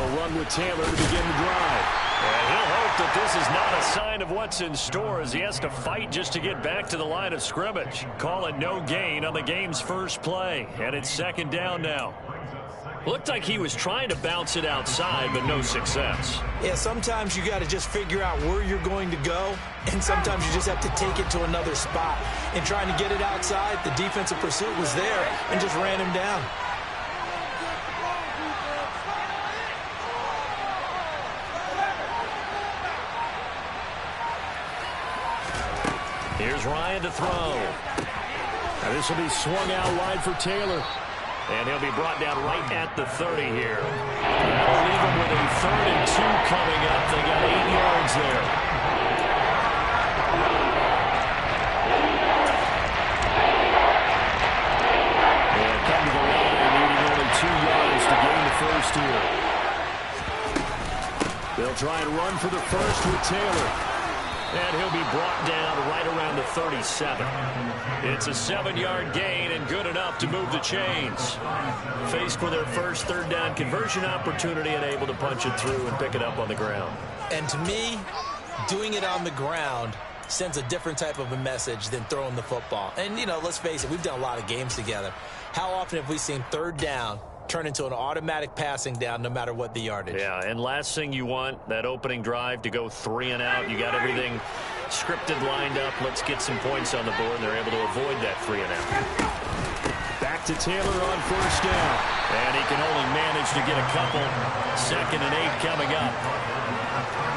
They'll run with Taylor to begin the drive. And he'll hope that this is not a sign of what's in store as he has to fight just to get back to the line of scrimmage. Call it no gain on the game's first play. And it's second down now. Looked like he was trying to bounce it outside, but no success. Yeah, sometimes you got to just figure out where you're going to go, and sometimes you just have to take it to another spot. And trying to get it outside, the defensive pursuit was there and just ran him down. Here's Ryan to throw. Now this will be swung out wide for Taylor. And he'll be brought down right at the 30 here. That'll leave him with a 3rd and 2 coming up. They got 8 yards there. And come to the line, needing only 2 yards to gain the first here. They'll try and run for the first with Taylor. And he'll be brought down right around the 37. It's a 7-yard gain and good enough to move the chains. Faced with their first 3rd down conversion opportunity and able to punch it through and pick it up on the ground. And to me, doing it on the ground sends a different type of a message than throwing the football. And, you know, let's face it, we've done a lot of games together. How often have we seen 3rd down turn into an automatic passing down no matter what the yardage? Yeah, and last thing you want, that opening drive to go 3 and out. You got everything scripted, lined up. Let's get some points on the board, and they're able to avoid that 3 and out. Back to Taylor on first down. And he can only manage to get a couple. 2nd and 8 coming up.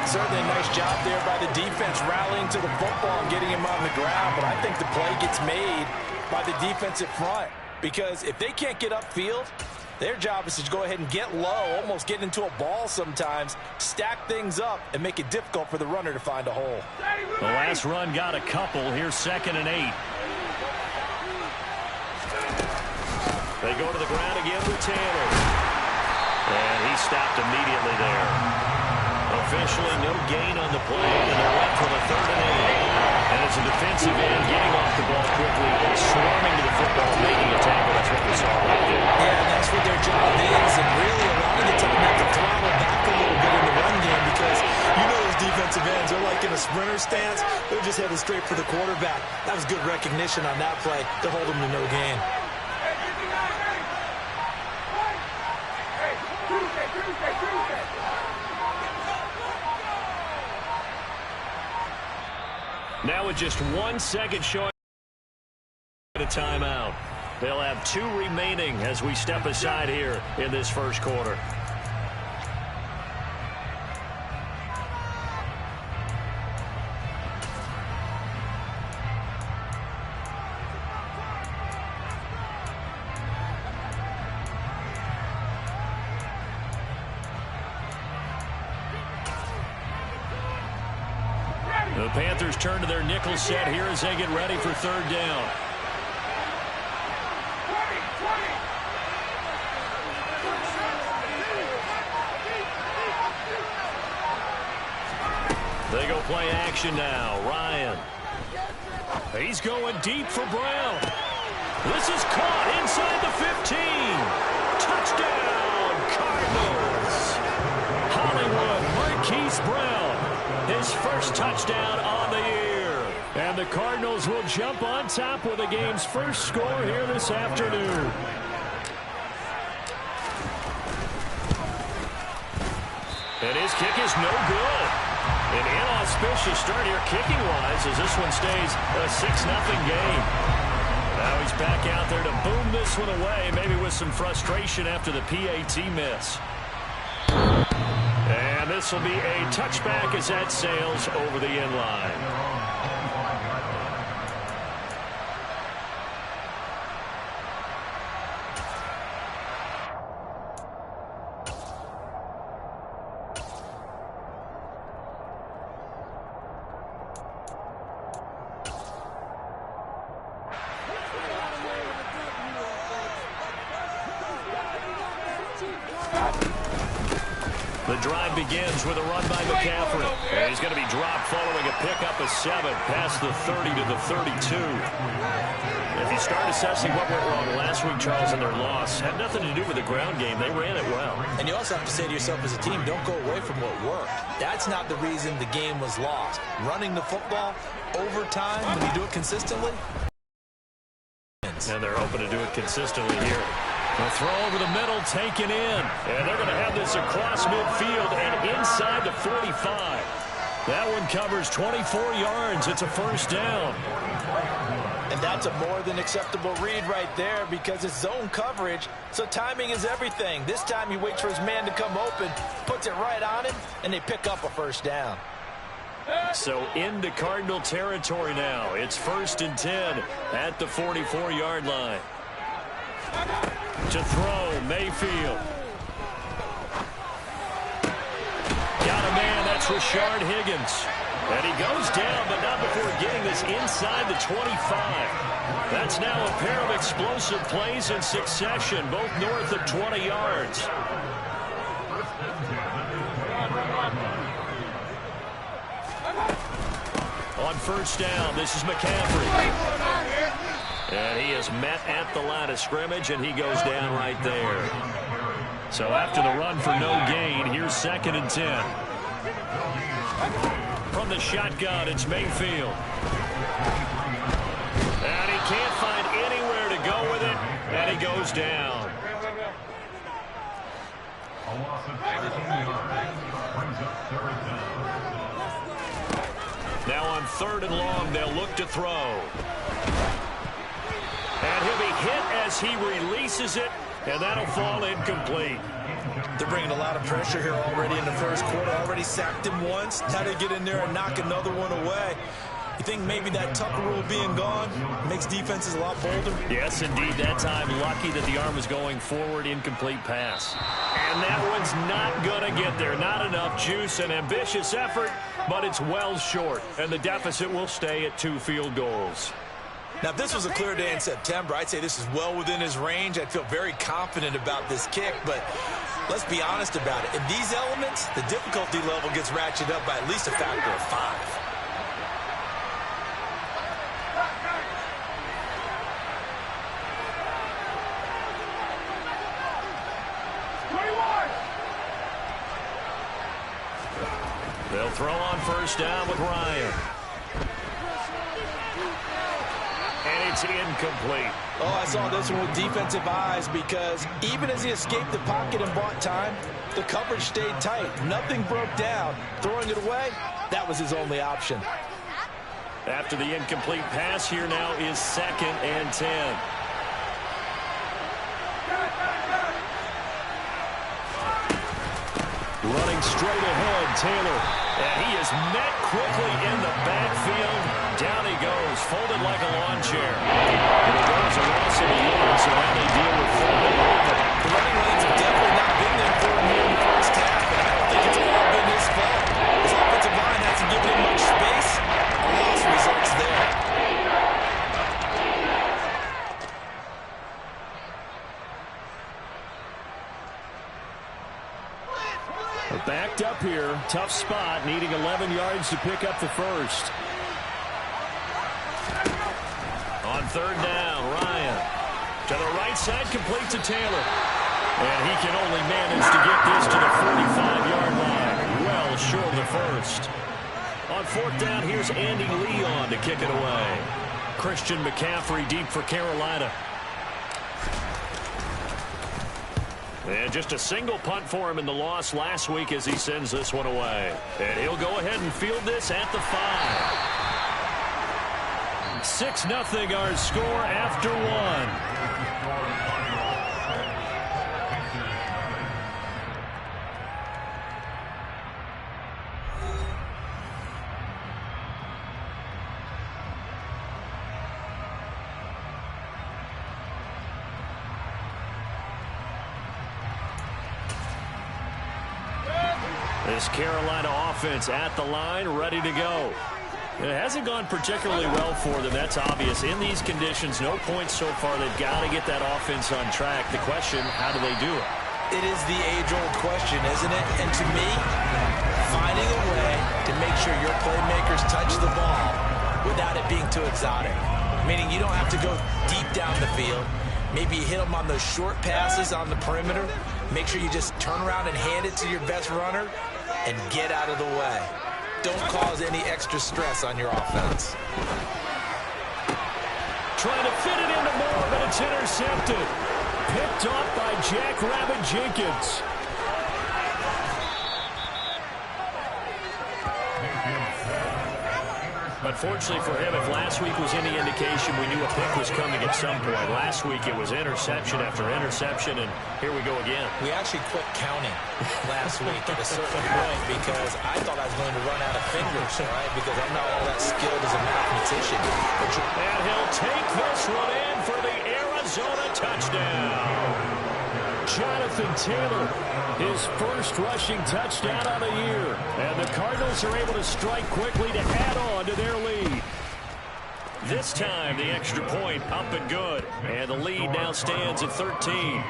Certainly a nice job there by the defense rallying to the football and getting him on the ground, but I think the play gets made by the defensive front because if they can't get upfield, their job is to go ahead and get low, almost get into a ball sometimes, stack things up, and make it difficult for the runner to find a hole. The last run got a couple. Here's 2nd and 8. They go to the ground again with Taylor. And he stopped immediately there. Officially no gain on the play, and they're left with a 3rd and 8. And it's a defensive end getting off the ball quickly, swarming to the football, making a tackle. That's what we saw right there. Yeah, that's what their job is, and really a lot of the time they have to throttle back a little bit in the run game because you know those defensive ends, they're like in a sprinter stance. They're just headed straight for the quarterback. That was good recognition on that play to hold them to no gain. Now with just 1 second showing a timeout. They'll have 2 remaining as we step aside here in this first quarter. The Panthers turn to their nickel set here as they get ready for 3rd down. They go play action now. Ryan. He's going deep for Brown. This is caught inside the 15. Touchdown, Cardinals. Hollywood Marquise Brown. His first touchdown on the year. And the Cardinals will jump on top with the game's first score here this afternoon. And his kick is no good. An inauspicious start here kicking-wise as this one stays a 6-0 game. Now he's back out there to boom this one away, maybe with some frustration after the PAT miss. And this will be a touchback as that sails over the end line. The drive begins with a run by McCaffrey. And he's going to be dropped following a pickup of 7 past the 30 to the 32. If you start assessing what went wrong last week, Charles, in their loss, had nothing to do with the ground game. They ran it well. And you also have to say to yourself as a team, don't go away from what worked. That's not the reason the game was lost. Running the football, overtime, when you do it consistently. And they're hoping to do it consistently here. The throw over the middle, taken in. And they're going to have this across midfield and inside the 45. That one covers 24 yards. It's a first down. And that's a more than acceptable read right there because it's zone coverage, so timing is everything. This time he waits for his man to come open, puts it right on him, and they pick up a first down. So into Cardinal territory now. It's 1st and 10 at the 44-yard line. To throw, Mayfield. Got a man, that's Rashard Higgins. And he goes down, but not before getting this inside the 25. That's now a pair of explosive plays in succession, both north of 20 yards. On first down, this is McCaffrey. And he is met at the line of scrimmage, and he goes down right there. So after the run for no gain, here's 2nd and 10. From the shotgun, it's Mayfield. And he can't find anywhere to go with it, and he goes down. Now on 3rd and long, they'll look to throw. And he'll be hit as he releases it, and that'll fall incomplete. They're bringing a lot of pressure here already in the first quarter. Already sacked him once. Now they get in there and knock another one away. You think maybe that Tucker rule being gone makes defenses a lot bolder? Yes, indeed. That time, lucky that the arm was going forward, incomplete pass. And that one's not going to get there. Not enough juice, an ambitious effort, but it's well short. And the deficit will stay at 2 field goals. Now, if this was a clear day in September, I'd say this is well within his range. I'd feel very confident about this kick, but let's be honest about it. In these elements, the difficulty level gets ratcheted up by at least a factor of 5. They'll throw on first down with Ryan. And it's incomplete. Oh, I saw this one with defensive eyes because even as he escaped the pocket and bought time, the coverage stayed tight. Nothing broke down. Throwing it away, that was his only option. After the incomplete pass, here now is 2nd and 10. Running straight ahead, Taylor. And he is met quickly in the backfield. Down he goes, folded like a lawn chair. And it goes a loss of a yard, so now they deal with 4. The running lanes have definitely not been there for him here in the first half, and I don't think it's all been his fault. His offensive line hasn't given him much space. A loss results there. Backed up here, tough spot, needing 11 yards to pick up the first. On 3rd down, Ryan. To the right side, complete to Taylor. And he can only manage to get this to the 45-yard line. Well short of the first. On 4th down, here's Andy Leon to kick it away. Christian McCaffrey deep for Carolina. And just a single punt for him in the loss last week as he sends this one away. And he'll go ahead and field this at the 5. 6-0 our score after 1. This Carolina offense at the line, ready to go. It hasn't gone particularly well for them, that's obvious. In these conditions, no points so far. They've got to get that offense on track. The question, how do they do it? It is the age-old question, isn't it? And to me, finding a way to make sure your playmakers touch the ball without it being too exotic. Meaning you don't have to go deep down the field. Maybe you hit them on those short passes on the perimeter. Make sure you just turn around and hand it to your best runner and get out of the way. Don't cause any extra stress on your offense. Trying to fit it into Moore, but it's intercepted. Picked off by Jackrabbit Jenkins. Unfortunately for him, if last week was any indication, we knew a pick was coming at some point. Last week it was interception after interception, and here we go again. We actually quit counting last week at a certain point because I thought I was going to run out of fingers, right? Because I'm not all that skilled as a mathematician. And he'll take this one in for the Arizona touchdown. Jonathan Taylor, his first rushing touchdown of the year. And the Cardinals are able to strike quickly to add on to their lead. This time, the extra point up and good. And the lead now stands at 13.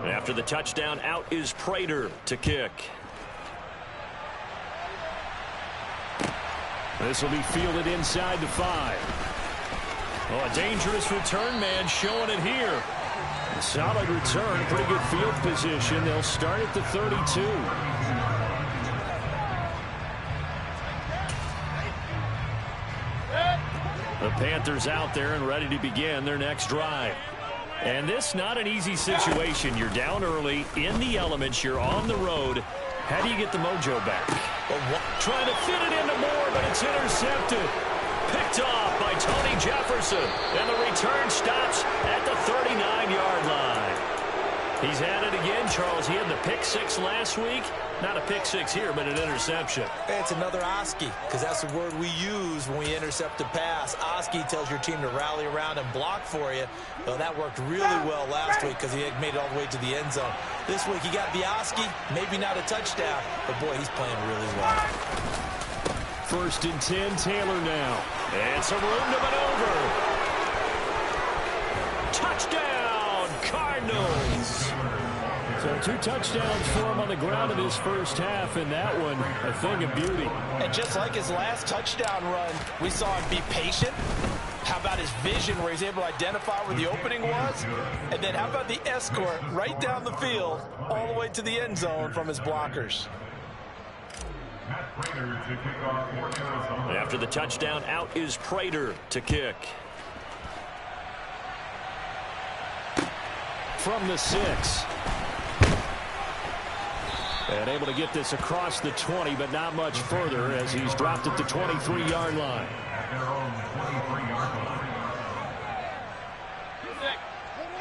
After the touchdown, out is Prater to kick. This will be fielded inside the 5. Oh, a dangerous return man showing it here. A solid return, pretty good field position. They'll start at the 32. The Panthers out there and ready to begin their next drive. And this not an easy situation. You're down early, in the elements, you're on the road. How do you get the mojo back? Trying to fit it into Moore, but it's intercepted. Picked off by Tony Jefferson. And the return stops at the 39-yard line. He's at it again, Charles. He had the pick 6 last week. Not a pick 6 here, but an interception. It's another Oski, because that's the word we use when we intercept a pass. Oski tells your team to rally around and block for you. Well, that worked really well last week because he had made it all the way to the end zone. This week he got the Oski, maybe not a touchdown, but boy, he's playing really well. First and 10, Taylor now. And some room to maneuver. Touchdown, Cardinals. So 2 touchdowns for him on the ground in his first half, and that one a thing of beauty. And just like his last touchdown run, we saw him be patient. How about his vision where he's able to identify where the opening was? And then how about the escort right down the field all the way to the end zone from his blockers? After the touchdown, out is Prater to kick. From the 6. And able to get this across the 20, but not much further as he's dropped at the 23-yard line.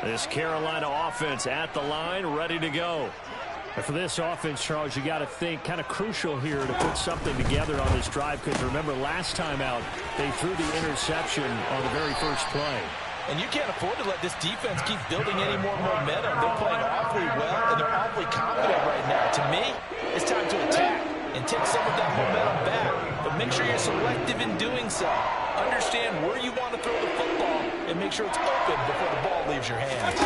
This Carolina offense at the line, ready to go. And for this offense, Charles, you got to think kind of crucial here to put something together on this drive, because remember last time out they threw the interception on the very first play. And you can't afford to let this defense keep building any more momentum. They're playing awfully well, and they're awfully confident right now. To me, it's time to attack and take some of that momentum back. But make sure you're selective in doing so. Understand where you want to throw the football and make sure it's open before the ball leaves your hands.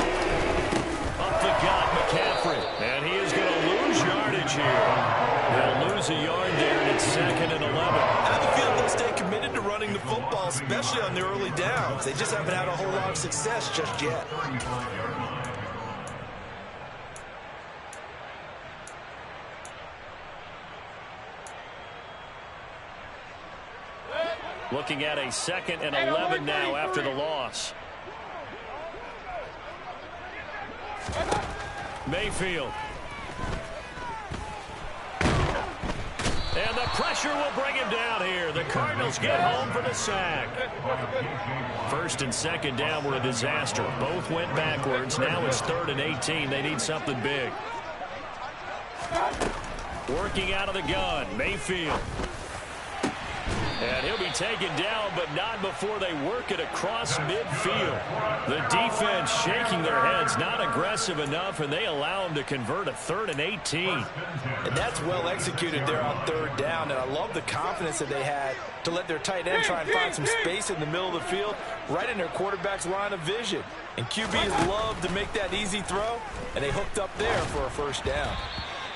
Up the gut, McCaffrey. And he is going to lose yardage here. They'll lose a yard there, and it's 2nd and 11. I have a feeling they'll stay committed to running the football, especially on the early downs. They just haven't had a whole lot of success just yet. Looking at a 2nd and 11 now after the loss. Mayfield. And the pressure will bring him down here. The Cardinals get home for the sack. 1st and 2nd down were a disaster. Both went backwards. Now it's 3rd and 18. They need something big. Working out of the gun, Mayfield. And he'll be taken down, but not before they work it across midfield. The defense shaking their heads, not aggressive enough, and they allow him to convert a 3rd and 18. And that's well executed there on 3rd down, and I love the confidence that they had to let their tight end try and find some space in the middle of the field, right in their quarterback's line of vision. And QBs love to make that easy throw, and they hooked up there for a 1st down.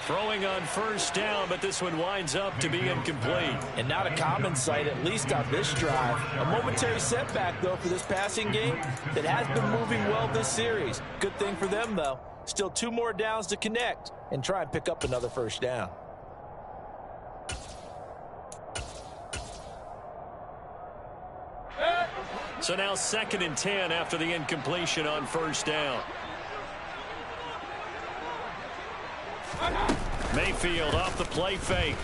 Throwing on 1st down, but this one winds up to be incomplete. And not a common sight, at least on this drive. A momentary setback, though, for this passing game that has been moving well this series. Good thing for them, though. Still 2 more downs to connect and try and pick up another 1st down. So now 2nd and 10 after the incompletion on 1st down. Mayfield off the play fake.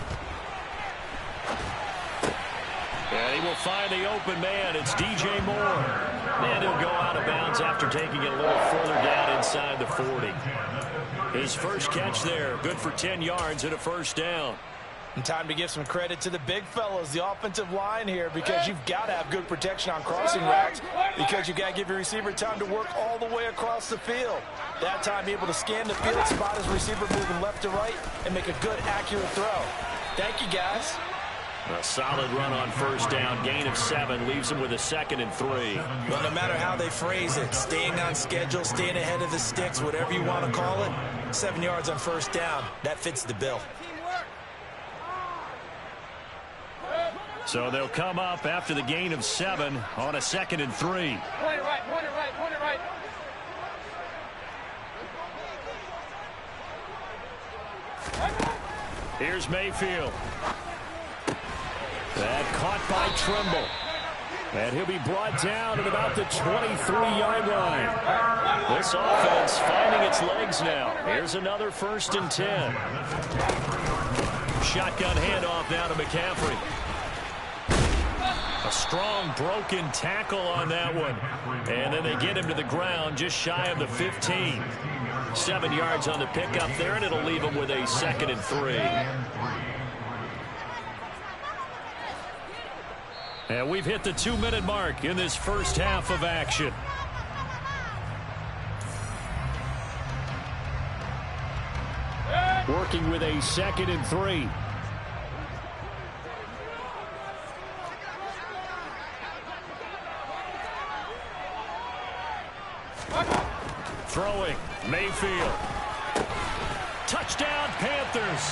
And he will find the open man. It's DJ Moore. And he'll go out of bounds after taking it a little further down inside the 40. His first catch there, good for 10 yards and a 1st down. And time to give some credit to the big fellows, the offensive line here, because you've got to have good protection on crossing routes, because you've got to give your receiver time to work all the way across the field. That time able to scan the field, spot his receiver moving left to right, and make a good, accurate throw. Thank you, guys. A solid run on 1st down, gain of 7, leaves him with a 2nd and 3. Well, no matter how they phrase it, staying on schedule, staying ahead of the sticks, whatever you want to call it, 7 yards on 1st down, that fits the bill. So they'll come up after the gain of 7 on a 2nd and 3. Point it right, point it right, point it right. Here's Mayfield. That caught by Trimble. And he'll be brought down at about the 23-yard line. This offense finding its legs now. Here's another 1st and 10. Shotgun handoff now to McCaffrey. A strong broken tackle on that one. And then they get him to the ground just shy of the 15. 7 yards on the pickup there, and it'll leave him with a 2nd and 3. And we've hit the 2-minute mark in this first half of action. Working with a 2nd and 3. Throwing, Mayfield. Touchdown, Panthers.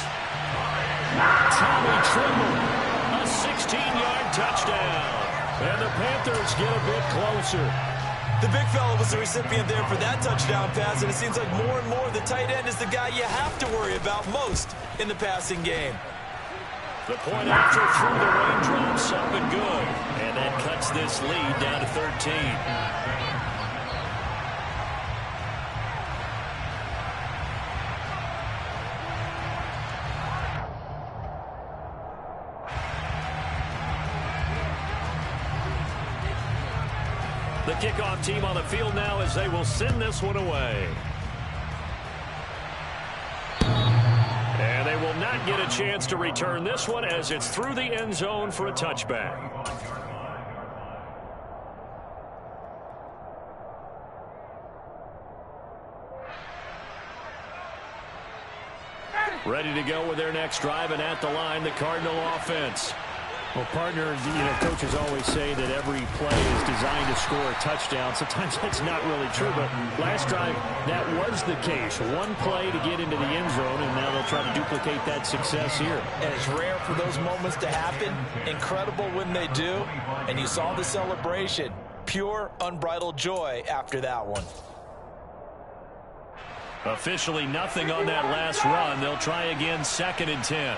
Tommy Trimble, a 16-yard touchdown. And the Panthers get a bit closer. The big fella was the recipient there for that touchdown pass, and it seems like more and more the tight end is the guy you have to worry about most in the passing game. The point after through the raindrops up and good. And that cuts this lead down to 13. The kickoff team on the field now as they will send this one away. And they will not get a chance to return this one as it's through the end zone for a touchback. Ready to go with their next drive, and at the line, the Cardinal offense. Well, partner, coaches always say that every play is designed to score a touchdown. Sometimes that's not really true, but last drive, that was the case. One play to get into the end zone, and now they'll try to duplicate that success here. And it's rare for those moments to happen. Incredible when they do. And you saw the celebration. Pure, unbridled joy after that one. Officially nothing on that last run. They'll try again, 2nd and 10.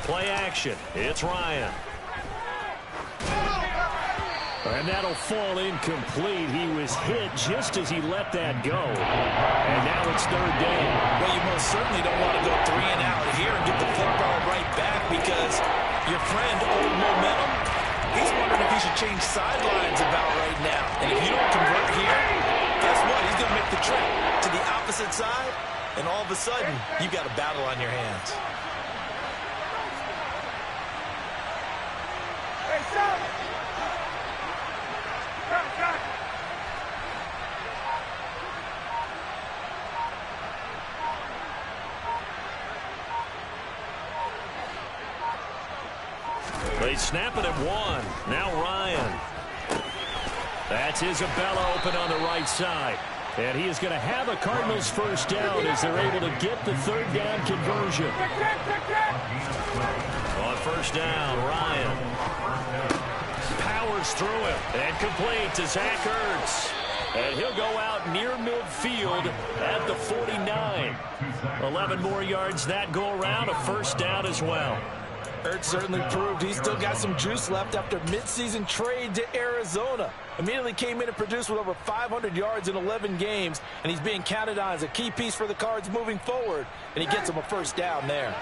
Play action. It's Ryan. And that'll fall incomplete. He was hit just as he let that go. And now it's 3rd down. Well, you most certainly don't want to go 3 and out here and get the football right back, because your friend change sidelines about right now. And if you don't convert here, guess what? He's going to make the trip to the opposite side, and all of a sudden, you've got a battle on your hands. Hey, stop! Cut. They snap it at one. Now Ryan. That's Isabella open on the right side. And he is going to have a Cardinals first down as they're able to get the third down conversion. On first down, Ryan powers through it and complete to Zach Ertz. And he'll go out near midfield at the 49. 11 more yards that go around, a first down as well. Ertz certainly proved he's still got some juice left after midseason trade to Arizona. Immediately came in and produced with over 500 yards in 11 games, and he's being counted on as a key piece for the Cards moving forward, and he gets him a first down there.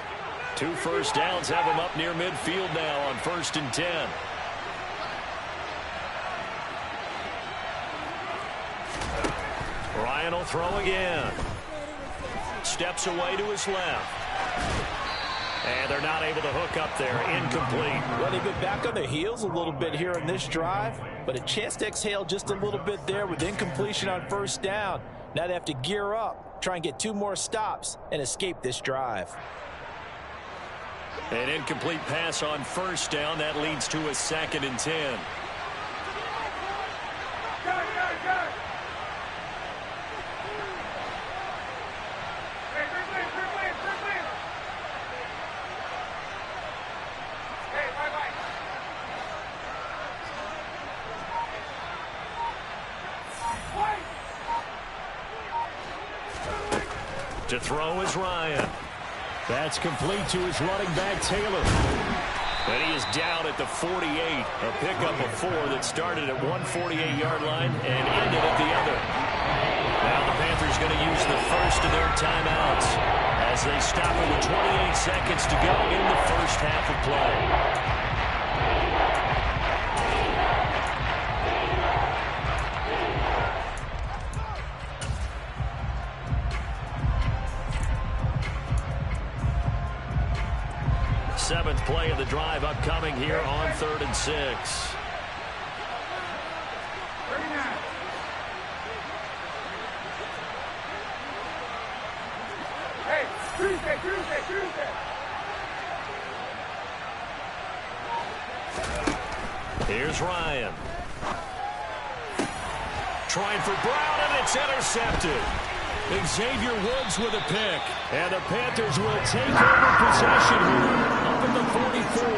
2 first downs have him up near midfield now on 1st and 10. Ryan will throw again. Steps away to his left. And they're not able to hook up there. Incomplete. Well, they've been back on their heels a little bit here in this drive, but a chance to exhale just a little bit there with incompletion on first down. Now they have to gear up, try and get 2 more stops, and escape this drive. An incomplete pass on first down. That leads to a 2nd and 10. To throw is Ryan. That's complete to his running back, Taylor. And he is down at the 48. A pickup of 4 that started at 148-yard line and ended at the other. Now the Panthers going to use the first of their timeouts as they stop it with 28 seconds to go in the first half of play. Seventh play of the drive upcoming here on 3rd and 6. Hey, Tuesday. Here's Ryan. Trying for Brown, and it's intercepted. Xavier Woods with a pick. And the Panthers will take over possession here up at the 44.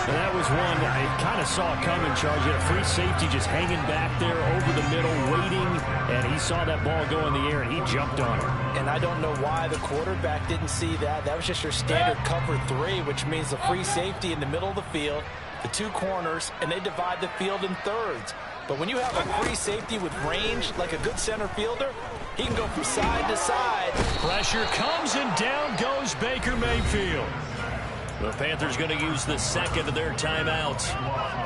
And that was one I kind of saw coming, Charles. You had a free safety just hanging back there over the middle, waiting, and he saw that ball go in the air, and he jumped on it. And I don't know why the quarterback didn't see that. That was just your standard cover 3, which means the free safety in the middle of the field, the 2 corners, and they divide the field in thirds. But when you have a free safety with range, like a good center fielder, he can go from side to side. Pressure comes, and down goes Baker Mayfield. The Panthers going to use the second of their timeouts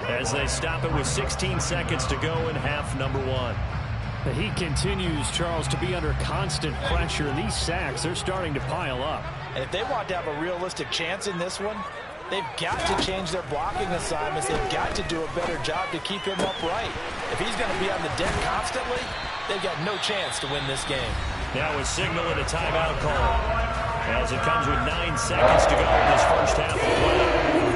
as they stop it with 16 seconds to go in half number 1. He continues, Charles, to be under constant pressure. These sacks, they're starting to pile up. And if they want to have a realistic chance in this one, they've got to change their blocking assignments. They've got to do a better job to keep him upright. If he's going to be on the deck constantly, they've got no chance to win this game. Now a signal and a timeout call as it comes with 9 seconds to go in this first half of play.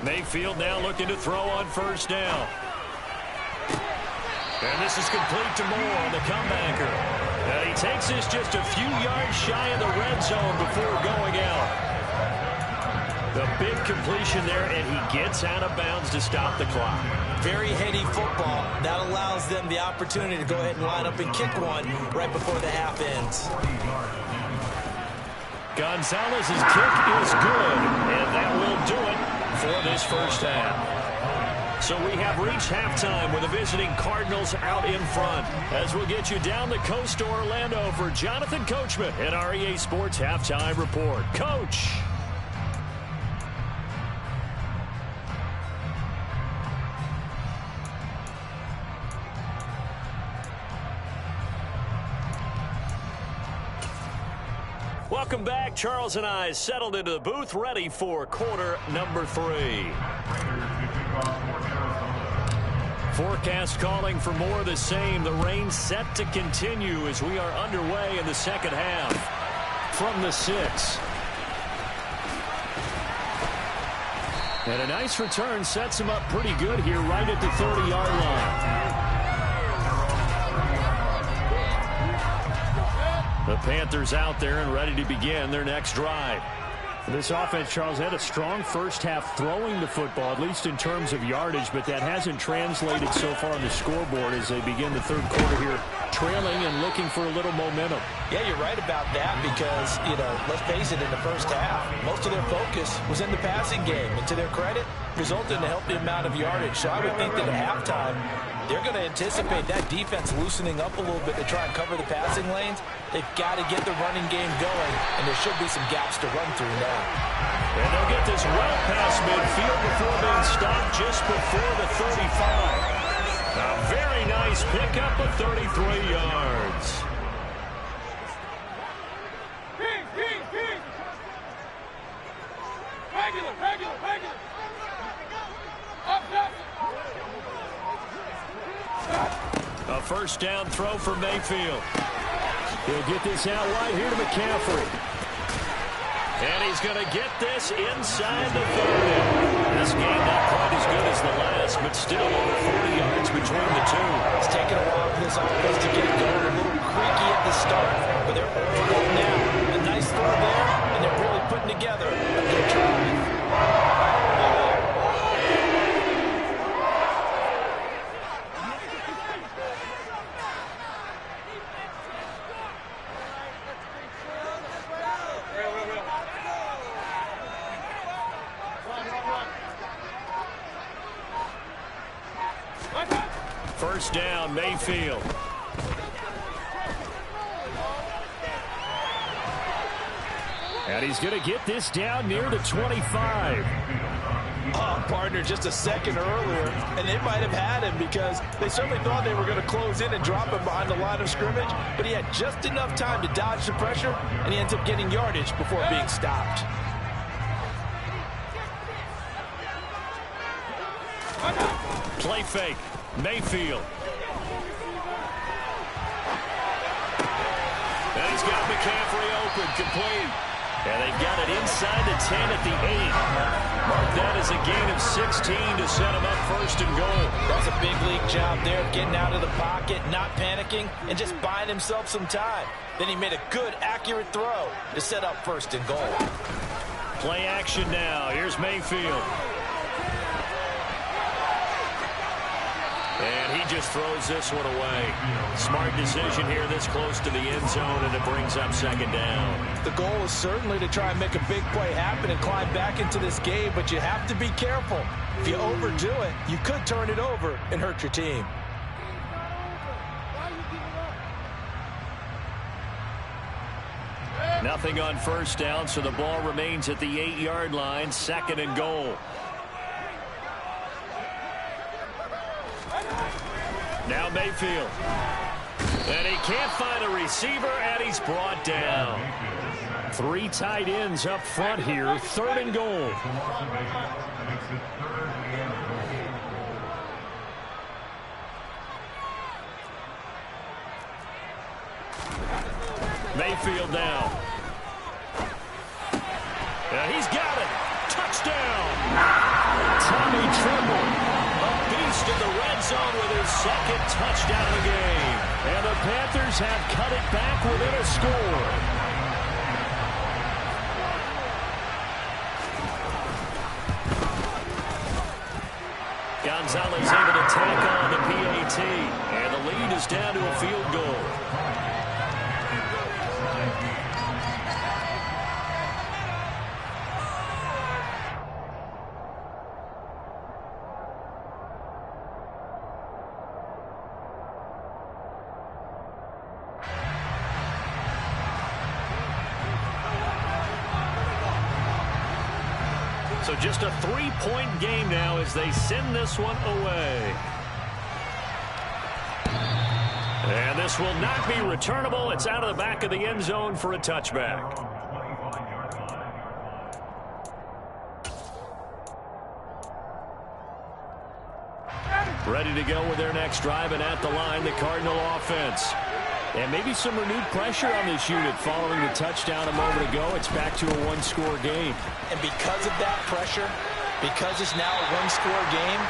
Mayfield now looking to throw on first down. And this is complete to Moore on the comebacker. And he takes this just a few yards shy of the red zone before going out. The big completion there, and he gets out of bounds to stop the clock. Very heady football. That allows them the opportunity to go ahead and line up and kick one right before the half ends. Gonzalez's kick is good, and that will do it for this first half. So we have reached halftime with the visiting Cardinals out in front. As we'll get you down the coast to Orlando for Jonathan Coachman at our EA Sports Halftime Report. Coach. Welcome back. Charles and I settled into the booth, ready for quarter number 3. Forecast calling for more of the same. The rain set to continue as we are underway in the second half. From the 6. And a nice return sets him up pretty good here right at the 30-yard line. The Panthers out there and ready to begin their next drive. This offense, Charles, had a strong first half throwing the football, at least in terms of yardage, but that hasn't translated so far on the scoreboard as they begin the third quarter here, trailing and looking for a little momentum. Yeah, you're right about that because, let's face it, in the first half, most of their focus was in the passing game. And to their credit, resulted in a healthy amount of yardage. So I would think that at halftime, they're going to anticipate that defense loosening up a little bit to try and cover the passing lanes. They've got to get the running game going, and there should be some gaps to run through now. And they'll get this well past midfield before being stopped just before the 35. A very nice pickup of 33 yards. Regular. A first down throw for Mayfield. He'll get this out wide here to McCaffrey. And he's going to get this inside the 30. This game not quite as good as the last, but still over 40 yards between the two. It's taken a while for this offense to get going. A little creaky at the start, but they're over now. A nice throw there, and they're really putting together a good drive. First down, Mayfield. And he's going to get this down near the 25. Oh, partner, just a second earlier, and they might have had him because they certainly thought they were going to close in and drop him behind the line of scrimmage, but he had just enough time to dodge the pressure, and he ends up getting yardage before being stopped. Play fake. Mayfield. And he's got McCaffrey open, complete. And they've got it inside the 10 at the 8. Mark that as a gain of 16 to set him up first and goal. That's a big league job there, getting out of the pocket, not panicking, and just buying himself some time. Then he made a good, accurate throw to set up first and goal. Play action now. Here's Mayfield. And he just throws this one away. Smart decision here this close to the end zone, and it brings up second down. The goal is certainly to try and make a big play happen and climb back into this game, but you have to be careful. If you overdo it, you could turn it over and hurt your team. Nothing on first down, so the ball remains at the 8-yard line, second and goal. Now Mayfield. And he can't find a receiver, and he's brought down. 3 tight ends up front here, third and goal. Mayfield now. And he's got it. Touchdown. Tommy Tremble. In the red zone with his second touchdown of the game. And the Panthers have cut it back within a score. Gonzalez able to tack on the PAT. And the lead is down to a field goal. So just a 3-point game now as they send this one away. And this will not be returnable. It's out of the back of the end zone for a touchback. Ready to go with their next drive, and at the line, the Cardinal offense. And maybe some renewed pressure on this unit following the touchdown a moment ago. It's back to a one-score game. And because of that pressure, because it's now a one-score game,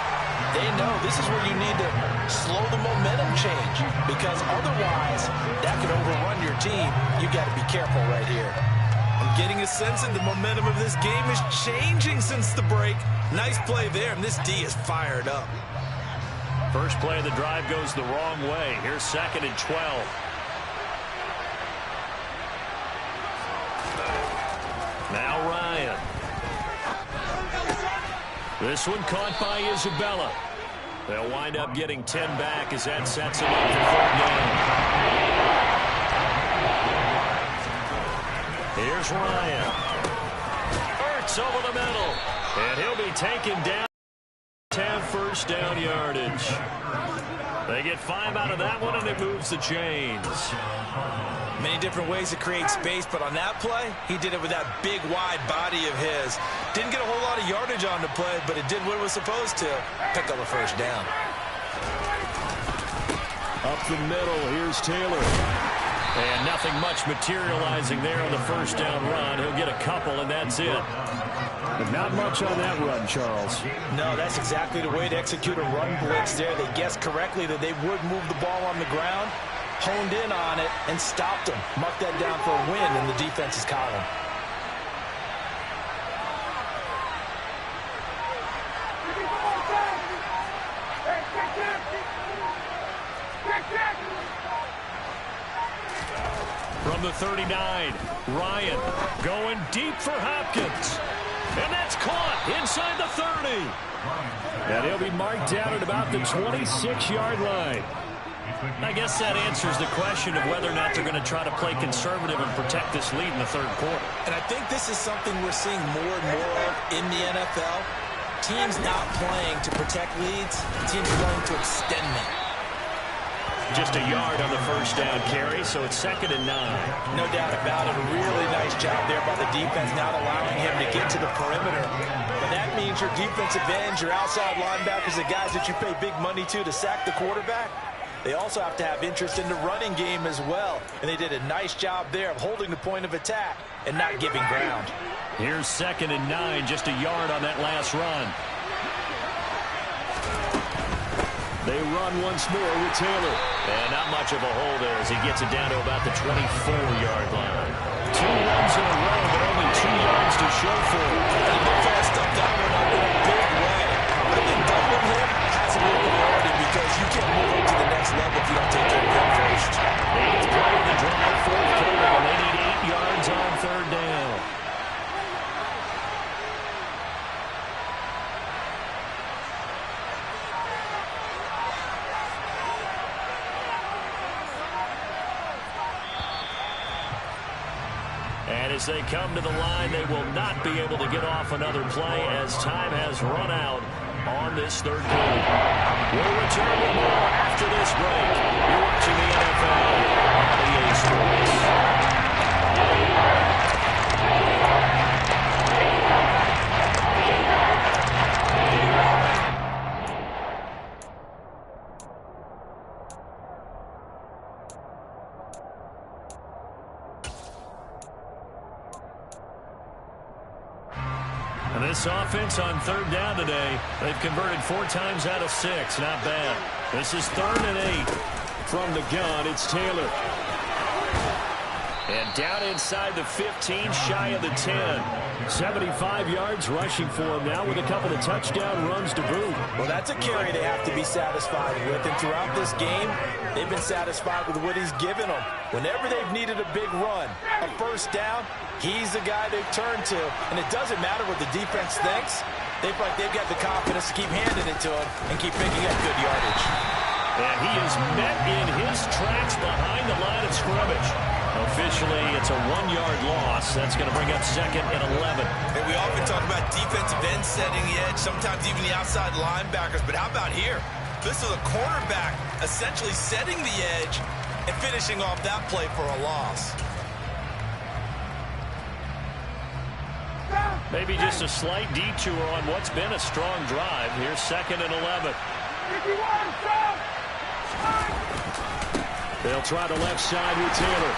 they know this is where you need to slow the momentum change, because otherwise that could overrun your team. You got to be careful right here. I'm getting a sense that the momentum of this game is changing since the break. Nice play there, and this D is fired up. First play of the drive goes the wrong way. Here's 2nd and 12. Now Ryan. This one caught by Isabella. They'll wind up getting 10 back as that sets them up for 3rd down. Here's Ryan. Ertz over the middle. And he'll be taken down. 10 first down yardage. They get 5 out of that one, and it moves the chains. Many different ways to create space, but on that play, he did it with that big, wide body of his. Didn't get a whole lot of yardage on the play, but it did what it was supposed to. Pick up a first down. Up the middle, here's Taylor. And nothing much materializing there on the first down run. He'll get a couple, and that's it. But not much on that run, Charles. No, that's exactly the way to execute a run blitz there. They guessed correctly that they would move the ball on the ground, honed in on it, and stopped them. Marked that down for a win in the defense's column. From the 39, Ryan going deep for Hopkins. And that's caught inside the 30. And he'll be marked down at about the 26-yard line. I guess that answers the question of whether or not they're going to try to play conservative and protect this lead in the 3rd quarter. And I think this is something we're seeing more and more of in the NFL. Teams not playing to protect leads, teams playing to extend them. Just a yard on the first down carry, so it's 2nd and 9. No doubt about it. A really nice job there by the defense, not allowing him to get to the perimeter. But that means your defensive ends, your outside linebackers, the guys that you pay big money to sack the quarterback, they also have to have interest in the running game as well. And they did a nice job there of holding the point of attack and not giving ground. Here's 2nd and 9, just a yard on that last run. They run once more with Taylor. And not much of a hold there as he gets it down to about the 24-yard line. 2 runs in a row, but only 2 yards to show for it. And Buffalo stepped down in a big way. I think doubling him has a little priority because you can't move up to the next level if you don't take care of him first. 8th play of the drive, 4th quarter, and they need 8 yards on 3rd down. And as they come to the line, they will not be able to get off another play as time has run out on this 3rd quarter. We'll return with more after this break. You're watching the NFL on EA Sports. And this offense on 3rd down today, they've converted 4 times out of 6. Not bad. This is 3rd and 8. From the gun, it's Taylor. And down inside the 15, shy of the 10. 75 yards rushing for him now with a couple of touchdown runs to boot. Well, that's a carry they have to be satisfied with. And throughout this game, they've been satisfied with what he's given them. Whenever they've needed a big run, a first down, he's the guy they've turned to. And it doesn't matter what the defense thinks. They feel like they've got the confidence to keep handing it to him and keep picking up good yardage. And he is met in his tracks behind the line of scrimmage. Officially, it's a 1-yard loss. That's going to bring up 2nd and 11. And we often talk about defensive ends setting the edge, sometimes even the outside linebackers. But how about here? This is a cornerback essentially setting the edge and finishing off that play for a loss. Maybe just a slight detour on what's been a strong drive. Here's 2nd and 11. 51, stop! They'll try the left side with Taylor.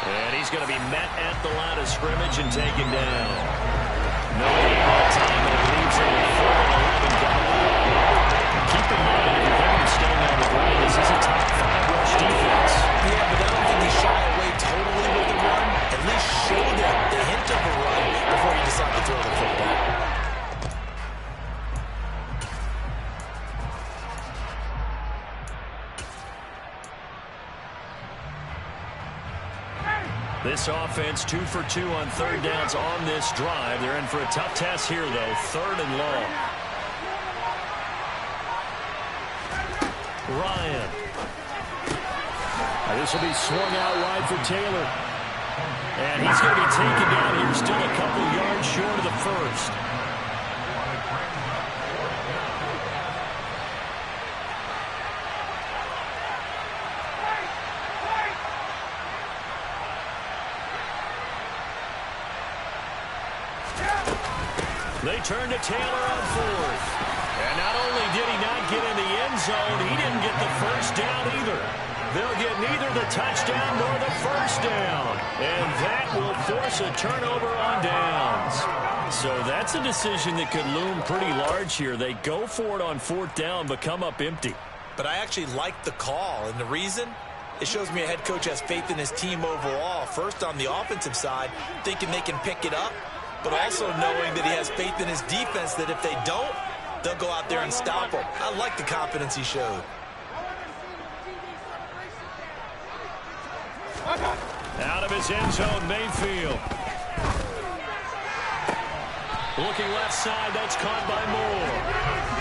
And he's going to be met at the line of scrimmage and taken down. No gain that time, and it leaves him with 4th and 11 coming. Keep in mind, if you're thinking of staying on the ground, this is a top 5 rush defense. Yeah, but I don't think he shy away totally with the run. At least show them the hint of a run before you decide to throw the football. This offense 2 for 2 on 3rd downs on this drive. They're in for a tough test here, though. 3rd and long. Ryan. This will be swung out wide for Taylor. And he's going to be taken down here, still a couple yards short of the first. They turn to Taylor on 4th. And not only did he not get in the end zone, he didn't get the first down either. They'll get neither the touchdown nor the first down. And that will force a turnover on downs. So that's a decision that could loom pretty large here. They go for it on 4th down, but come up empty. But I actually like the call, and the reason? It shows me a head coach has faith in his team overall. First, on the offensive side, thinking they can pick it up, but also knowing that he has faith in his defense that if they don't, they'll go out there and stop them. I like the confidence he showed. Out of his end zone, Mayfield. Looking left side, that's caught by Moore.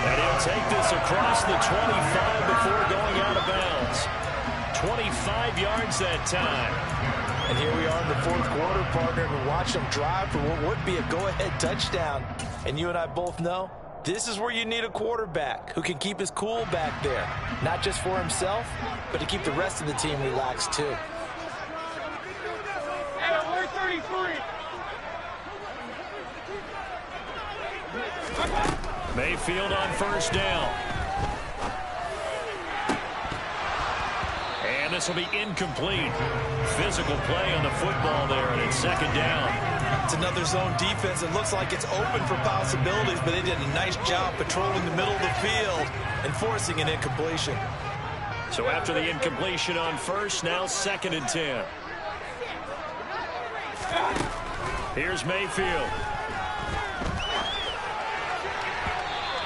And he'll take this across the 25 before going out of bounds. 25 yards that time. And here we are in the 4th quarter, partner, and watch them drive for what would be a go-ahead touchdown. And you and I both know this is where you need a quarterback who can keep his cool back there. Not just for himself, but to keep the rest of the team relaxed too. Hey, 33. Mayfield on 1st down. And this will be incomplete. Physical play on the football there, and it's 2nd down. It's another zone defense. It looks like it's open for possibilities, but they did a nice job patrolling the middle of the field and forcing an incompletion. So after the incompletion on 1st, now 2nd and 10. Here's Mayfield.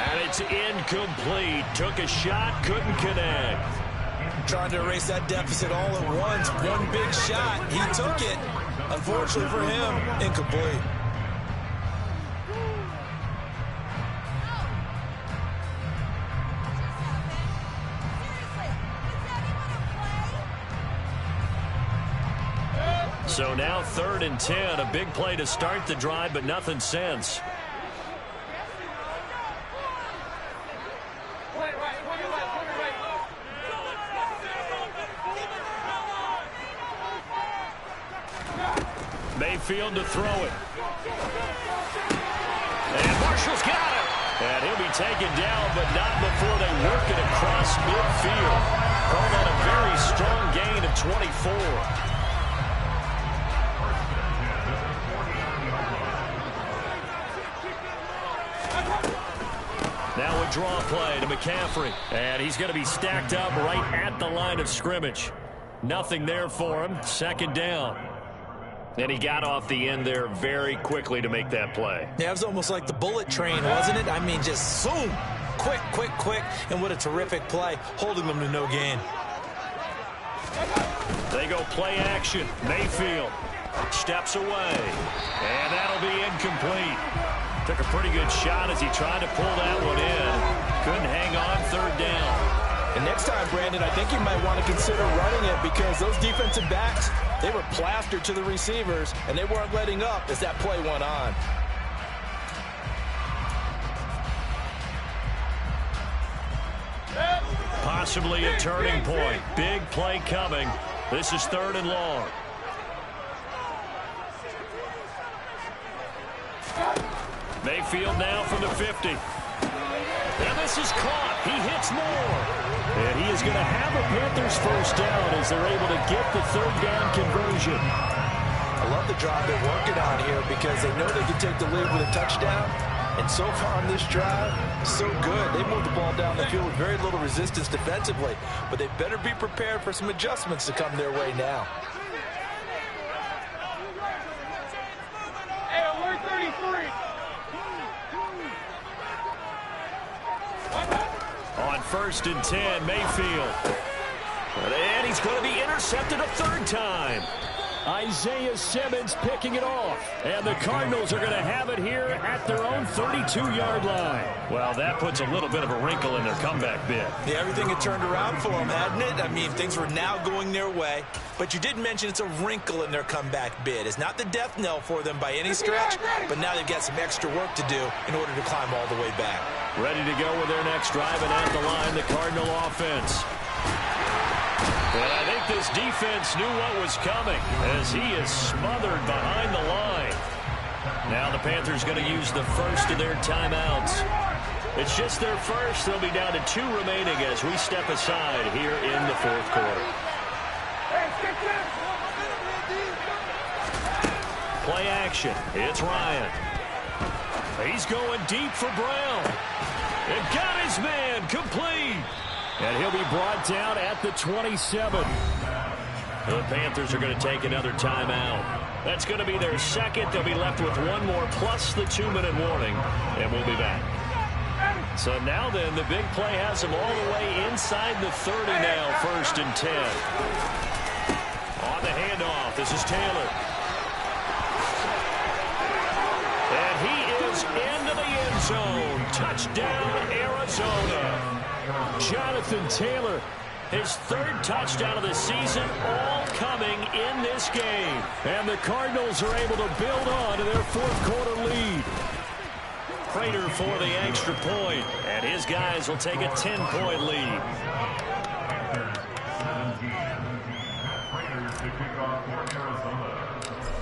And it's incomplete. Took a shot, couldn't connect. Trying to erase that deficit all at once. One big shot. He took it. Unfortunately for him, incomplete. So now 3rd and 10. A big play to start the drive, but nothing since. Mayfield to throw it. And Marshall's got it. And he'll be taken down, but not before they work it across midfield. Called on a very strong gain of 24. Now a draw play to McCaffrey. And he's going to be stacked up right at the line of scrimmage. Nothing there for him. 2nd down. And he got off the end there very quickly to make that play. Yeah, it was almost like the bullet train, wasn't it? I mean, just zoom. Quick, quick, quick. And what a terrific play, holding them to no gain. They go play action. Mayfield steps away. And that'll be incomplete. Took a pretty good shot as he tried to pull that one in. Couldn't hang on 3rd down. And next time, Brandon, I think you might want to consider running it because those defensive backs, they were plastered to the receivers, and they weren't letting up as that play went on. Possibly a turning point. Big play coming. This is 3rd and long. Mayfield now from the 50. And this is caught. He hits more. And he is going to have a Panthers first down as they're able to get the 3rd down conversion. I love the drive they're working on here because they know they can take the lead with a touchdown. And so far on this drive, so good. They moved the ball down the field with very little resistance defensively. But they better be prepared for some adjustments to come their way now. Hey, alert 33. On 1st and 10, Mayfield. And he's going to be intercepted a 3rd time. Isaiah Simmons picking it off. And the Cardinals are going to have it here at their own 32-yard line. Well, that puts a little bit of a wrinkle in their comeback bid. Yeah, everything had turned around for them, hadn't it? I mean, things were now going their way. But you did mention it's a wrinkle in their comeback bid. It's not the death knell for them by any stretch, but now they've got some extra work to do in order to climb all the way back. Ready to go with their next drive, and at the line, the Cardinal offense. And I think this defense knew what was coming as he is smothered behind the line. Now the Panthers going to use the first of their timeouts. It's just their first. They'll be down to 2 remaining as we step aside here in the 4th quarter. Play action. It's Ryan. He's going deep for Brown. And got his man complete. And he'll be brought down at the 27. The Panthers are going to take another timeout. That's going to be their second. They'll be left with 1 more plus the 2-minute warning. And we'll be back. So now then, the big play has them all the way inside the 30 now, 1st and 10. On the handoff, this is Taylor. And he is into the end zone. Touchdown, Arizona. Jonathan Taylor, his 3rd touchdown of the season, all coming in this game. And the Cardinals are able to build on to their 4th quarter lead. Prater for the extra point, and his guys will take a 10-point lead.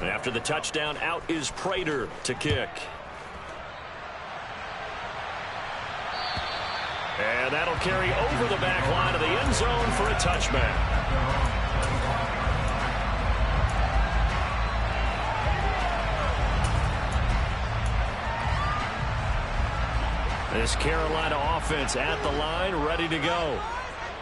And after the touchdown, out is Prater to kick. And that'll carry over the back line of the end zone for a touchback. This Carolina offense at the line, ready to go.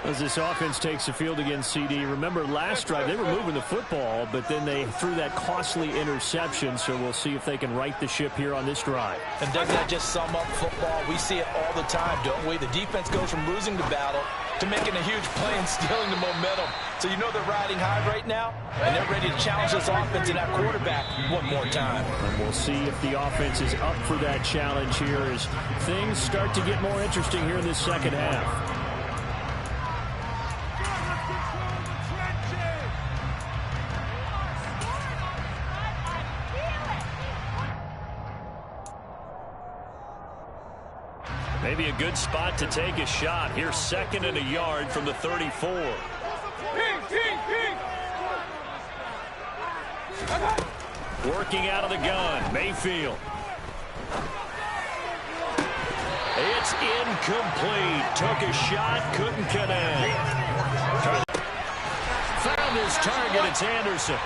As this offense takes the field against CD, remember last drive they were moving the football, but then they threw that costly interception, so we'll see if they can right the ship here on this drive. And doesn't that just sum up football? We see it all the time, don't we? The defense goes from losing the battle to making a huge play and stealing the momentum. So you know they're riding high right now, and they're ready to challenge this offense and that quarterback one more time. And we'll see if the offense is up for that challenge here as things start to get more interesting here in this second half. Maybe a good spot to take a shot. Here's 2nd and a yard from the 34. Working out of the gun, Mayfield. It's incomplete. Took a shot, couldn't connect. Found his target, it's Anderson.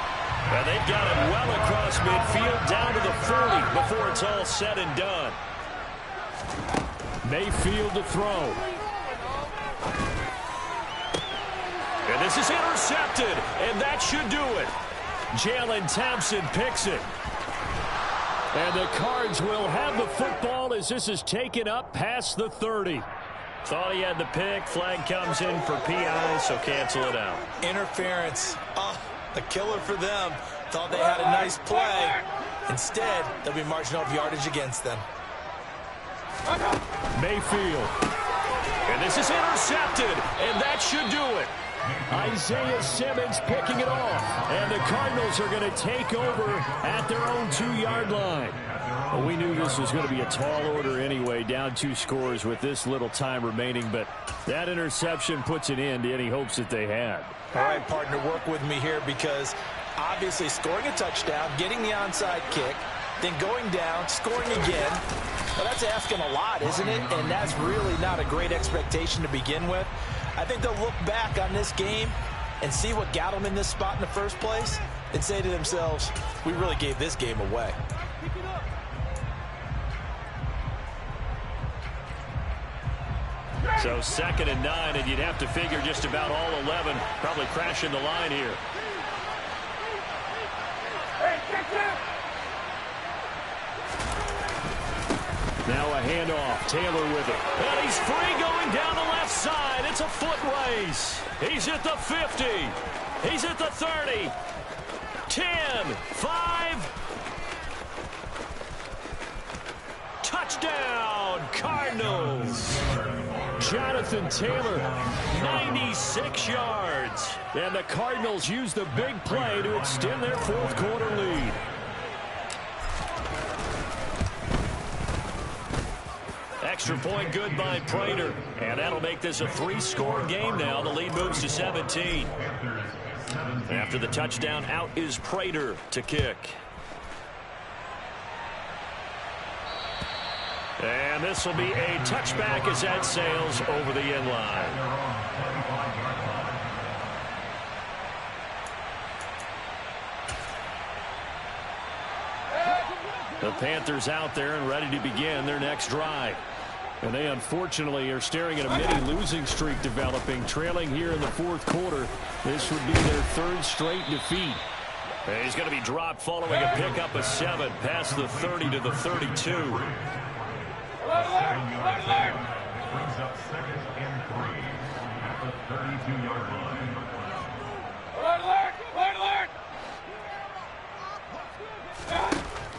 And they've got it well across midfield, down to the 40 before it's all said and done. Mayfield to throw. And this is intercepted, and that should do it. Jalen Thompson picks it. And the Cards will have the football as this is taken up past the 30. Thought he had the pick. Flag comes in for PI, so cancel it out. Interference. Oh, a killer for them. Thought they had a nice play. Instead, they'll be marginal yardage against them. Mayfield. And And this is intercepted, and that should do it. Isaiah Simmons picking it off. And the Cardinals are going to take over at their own 2-yard line. Well, we knew this was going to be a tall order anyway, down 2 scores with this little time remaining. But that interception puts an end to any hopes that they had. All right, partner, work with me here because obviously scoring a touchdown, getting the onside kick, then going down, scoring again. Well, that's asking a lot, isn't it? And that's really not a great expectation to begin with. I think they'll look back on this game and see what got them in this spot in the first place and say to themselves, we really gave this game away. So 2nd and 9, and you'd have to figure just about all 11 probably crashing the line here. Now a handoff. Taylor with it. And he's free going down the left side. It's a foot race. He's at the 50. He's at the 30. 10, 5. Touchdown, Cardinals. Jonathan Taylor, 96 yards. and the Cardinals use the big play to extend their 4th quarter lead. Extra point good by Prater. And that'll make this a 3-score game now. The lead moves to 17. After the touchdown, out is Prater to kick. And this will be a touchback as that sails over the end line. The Panthers out there and ready to begin their next drive. And they unfortunately are staring at a mini losing streak developing, trailing here in the 4th quarter. This would be their 3rd straight defeat. And he's going to be dropped following a pickup of 7 past the 30 to the 32. Brings up 2nd and 3 at the 32-yard line.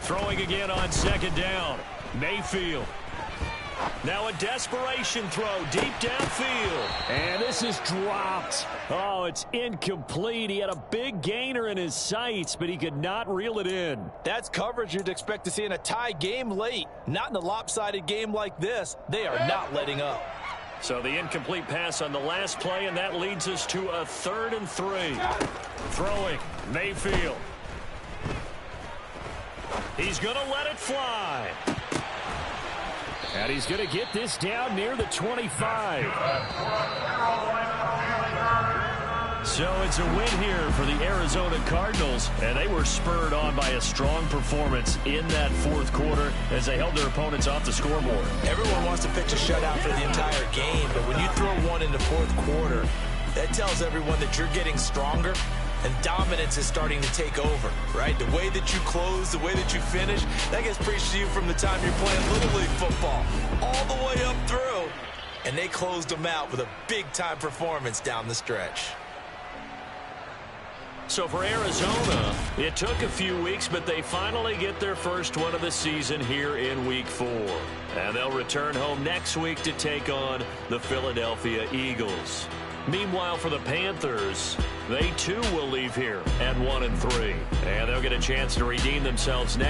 Throwing again on 2nd down. Mayfield. Now a desperation throw deep downfield. And this is dropped. Oh, it's incomplete. He had a big gainer in his sights, but he could not reel it in. That's coverage you'd expect to see in a tie game late. Not in a lopsided game like this. They are not letting up. So the incomplete pass on the last play, and that leads us to a 3rd and 3. Throwing, Mayfield. He's going to let it fly. And he's going to get this down near the 25. So it's a win here for the Arizona Cardinals, and they were spurred on by a strong performance in that 4th quarter as they held their opponents off the scoreboard. Everyone wants to pitch a shutout for the entire game, but when you throw one in the 4th quarter, that tells everyone that you're getting stronger and dominance is starting to take over, right? The way that you close, the way that you finish, that gets preached to you from the time you're playing Little League football all the way up through. And they closed them out with a big-time performance down the stretch. So for Arizona, it took a few weeks, but they finally get their first one of the season here in Week 4. And they'll return home next week to take on the Philadelphia Eagles. Meanwhile, for the Panthers, they too will leave here at 1-3. And they'll get a chance to redeem themselves next.